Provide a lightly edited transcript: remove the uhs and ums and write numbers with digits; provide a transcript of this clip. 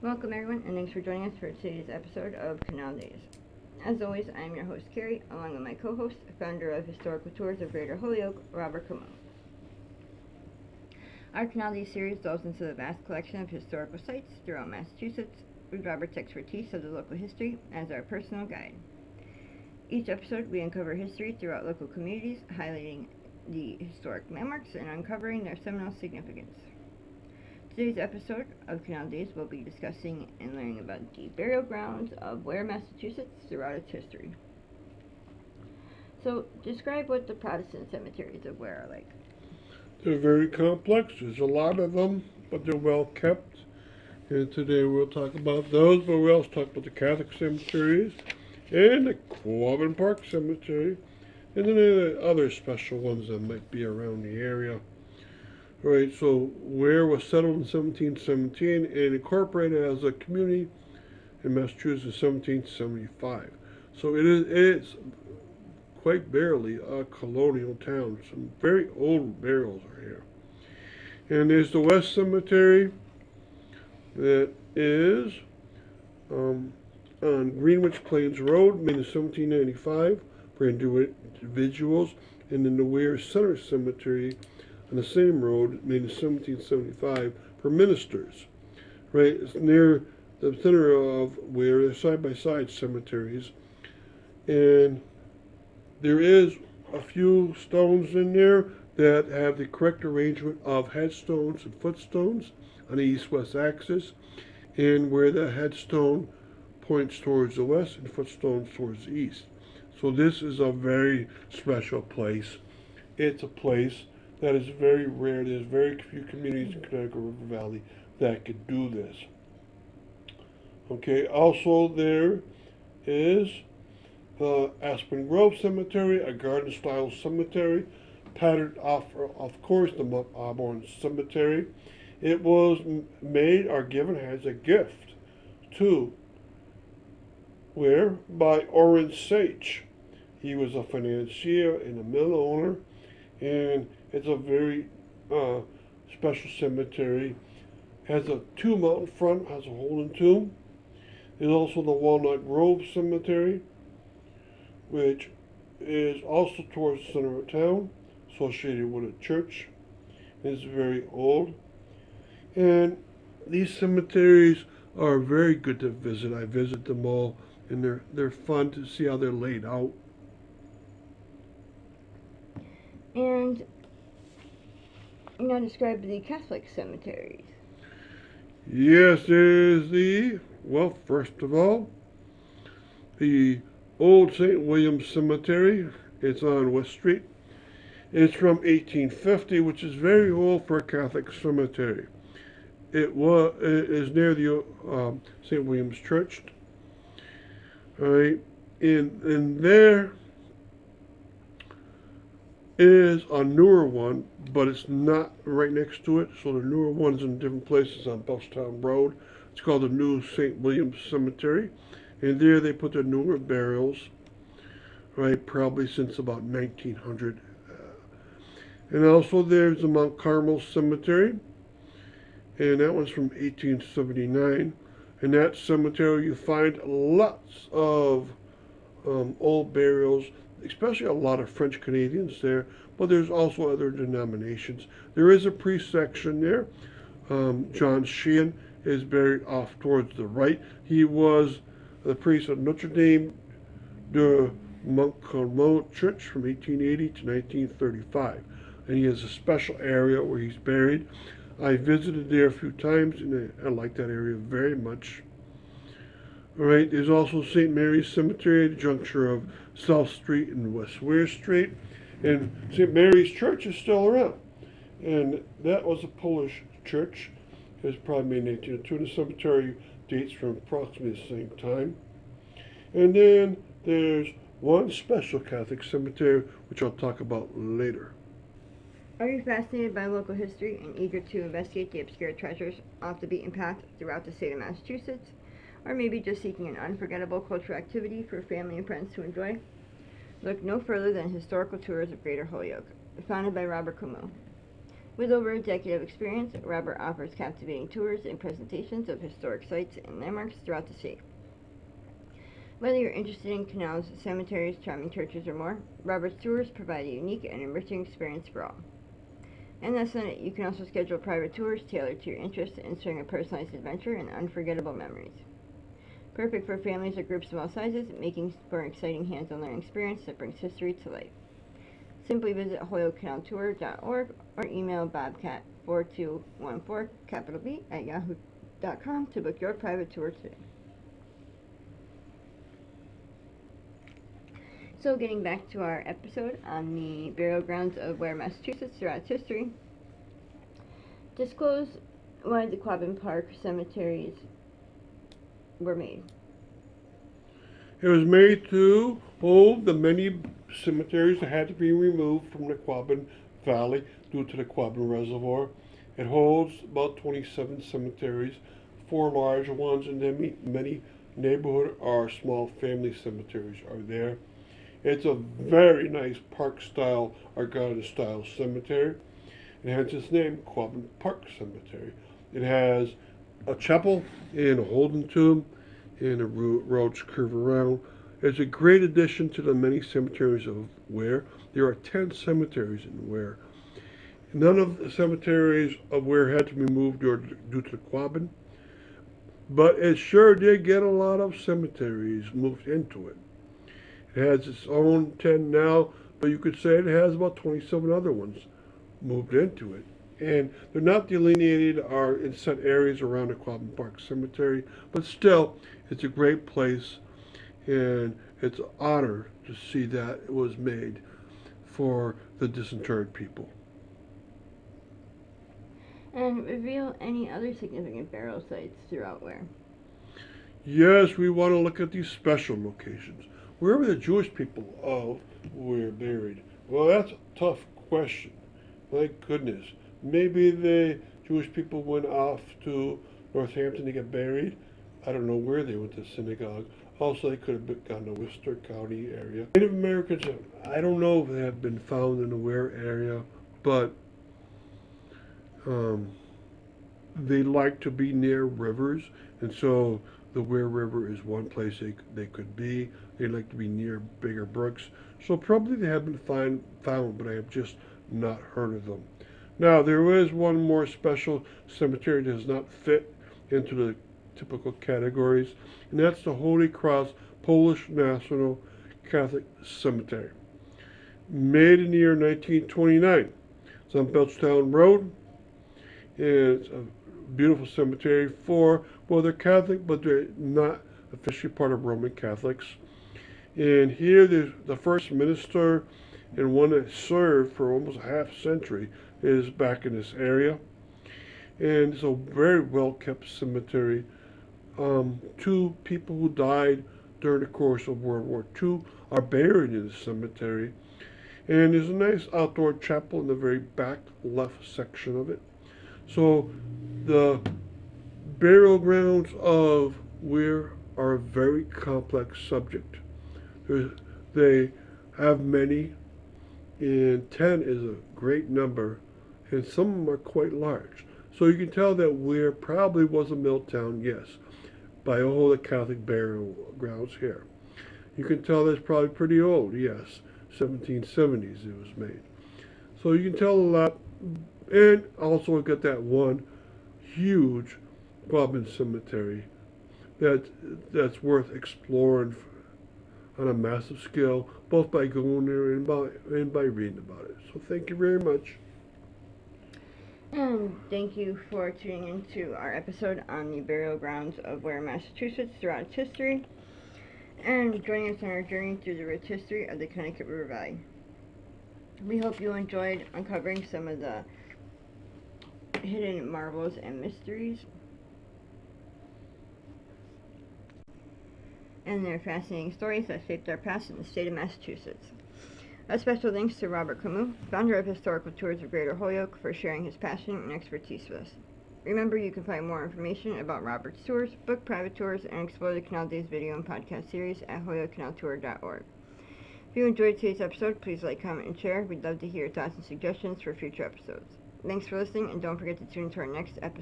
Welcome everyone, and thanks for joining us for today's episode of Canal Days. As always, I am your host Carrie, along with my co-host, founder of Historical Tours of Greater Holyoke, Robert Como. Our Canal Days series delves into the vast collection of historical sites throughout Massachusetts, with Robert's expertise of the local history as our personal guide. Each episode, we uncover history throughout local communities, highlighting the historic landmarks and uncovering their seminal significance. Today's episode of Canal Days will be discussing and learning about the burial grounds of Ware, Massachusetts throughout its history. So, describe what the Protestant cemeteries of Ware are like. They're very complex. There's a lot of them, but they're well kept. And today we'll talk about those, but we'll also talk about the Catholic cemeteries and the Quabbin Park Cemetery, and then there are other special ones that might be around the area. Right, so Ware was settled in 1717 and incorporated as a community in Massachusetts in 1775. So it's quite barely a colonial town. Some very old burials are here. And there's the West Cemetery that is on Greenwich Plains Road, made in 1795 for individuals, and then the Ware Center Cemetery on the same road, made in 1775 for ministers. Right, it's near the center of Ware. They're side-by-side cemeteries, and there is a few stones in there that have the correct arrangement of headstones and footstones on the east-west axis, and where the headstone points towards the west and footstones towards the east. So this is a very special place. It's a place that is very rare. There's very few communities in Connecticut River Valley that could do this. Okay, also there is the Aspen Grove Cemetery, a garden-style cemetery, patterned off, of course, the Mount Auburn Cemetery. It was made or given as a gift to Ware by Orrin Sage. He was a financier and a mill owner, and it's a very special cemetery. Has a tomb out in front, has a Holden tomb. There's also the Walnut Grove Cemetery, which is also towards the center of town, associated with a church. It's very old. And these cemeteries are very good to visit. I visit them all, and they're fun to see how they're laid out. And now describe the Catholic cemeteries. Yes, there's first of all, the Old St. William's Cemetery. It's on West Street. It's from 1850, which is very old for a Catholic cemetery. It is near the St. William's Church. All right, and there is a newer one, but it's not right next to it. So the newer one's in different places on Bellstown Road. It's called the New St. William's Cemetery. And there they put their newer burials, right, probably since about 1900. And also there's the Mount Carmel Cemetery, and that one's from 1879. In that cemetery you find lots of old burials, especially a lot of French Canadians there, but there's also other denominations. There is a priest section there. John Sheehan is buried off towards the right. He was the priest of Notre Dame de Montcarmel Church from 1880 to 1935. And he has a special area where he's buried. I visited there a few times, and I like that area very much. All right, there's also St. Mary's Cemetery at the juncture of South Street and West Ware Street. And St. Mary's Church is still around. And that was a Polish church. It was probably made in 1802. The cemetery dates from approximately the same time. And then there's one special Catholic cemetery, which I'll talk about later. Are you fascinated by local history and eager to investigate the obscure treasures off the beaten path throughout the state of Massachusetts? Or maybe just seeking an unforgettable cultural activity for family and friends to enjoy? Look no further than Historical Tours of Greater Holyoke, founded by Robert Como. With over a decade of experience, Robert offers captivating tours and presentations of historic sites and landmarks throughout the state. Whether you're interested in canals, cemeteries, charming churches, or more, Robert's tours provide a unique and enriching experience for all. And that's not it. You can also schedule private tours tailored to your interests, ensuring a personalized adventure and unforgettable memories. Perfect for families or groups of all sizes, making for an exciting hands-on learning experience that brings history to life. Simply visit holyokecanaltour.org or email bobcat4214 capital B at yahoo.com to book your private tour today. So getting back to our episode on the burial grounds of Ware, Massachusetts throughout its history, disclose why the Quabbin Park cemeteries were made. It was made to hold the many cemeteries that had to be removed from the Quabbin Valley due to the Quabbin Reservoir. It holds about 27 cemeteries, 4 large ones, and then many neighborhood or small family cemeteries are there. It's a very nice park-style or garden-style cemetery, and hence its name, Quabbin Park Cemetery. It has a chapel and a holding tomb, and the roads curve around. It's a great addition to the many cemeteries of Ware. There are 10 cemeteries in Ware. None of the cemeteries of Ware had to be moved due to the Quabbin, but it sure did get a lot of cemeteries moved into it. It has its own 10 now, but you could say it has about 27 other ones moved into it. And they're not delineated or in set areas around the Quabbin Park Cemetery, but still, it's a great place, and it's an honor to see that it was made for the disinterred people. And reveal any other significant burial sites throughout Ware. Yes, we want to look at these special locations. Where were the Jewish people of Ware buried? Well, that's a tough question. My goodness. Maybe the Jewish people went off to Northampton to get buried. I don't know where they went to synagogue. Also, they could have gone to Worcester County area. Native Americans, I don't know if they have been found in the Ware area, but they like to be near rivers, and so the Ware River is one place they could be. They like to be near bigger brooks. So probably they have been found, but I have just not heard of them. Now, there is one more special cemetery that does not fit into the typical categories, and that's the Holy Cross Polish National Catholic Cemetery. Made in the year 1929. It's on Belchtown Road, and it's a beautiful cemetery they're Catholic, but they're not officially part of Roman Catholics. And here, there's the first minister and one that served for almost a half century is back in this area. And it's a very well-kept cemetery. 2 people who died during the course of World War II are buried in the cemetery. And there's a nice outdoor chapel in the very back left section of it. So the burial grounds of Ware are a very complex subject. They have many, and 10 is a great number, and some of them are quite large. So you can tell that Ware probably was a mill town, yes, by all the Catholic burial grounds here. You can tell that's probably pretty old, yes, 1770s it was made. So you can tell a lot, and also we've got that one huge Quabbin Cemetery that's worth exploring on a massive scale, both by going there and by reading about it. So thank you very much. And thank you for tuning into our episode on the burial grounds of Ware, Massachusetts throughout its history, and joining us on our journey through the rich history of the Connecticut River Valley. We hope you enjoyed uncovering some of the hidden marvels and mysteries and their fascinating stories that shaped our past in the state of Massachusetts. A special thanks to Robert Camus, founder of Historical Tours of Greater Holyoke, for sharing his passion and expertise with us. Remember, you can find more information about Robert's tours, book private tours, and explore the Canal Days video and podcast series at holyokecanaltour.org. If you enjoyed today's episode, please like, comment, and share. We'd love to hear your thoughts and suggestions for future episodes. Thanks for listening, and don't forget to tune into our next episode.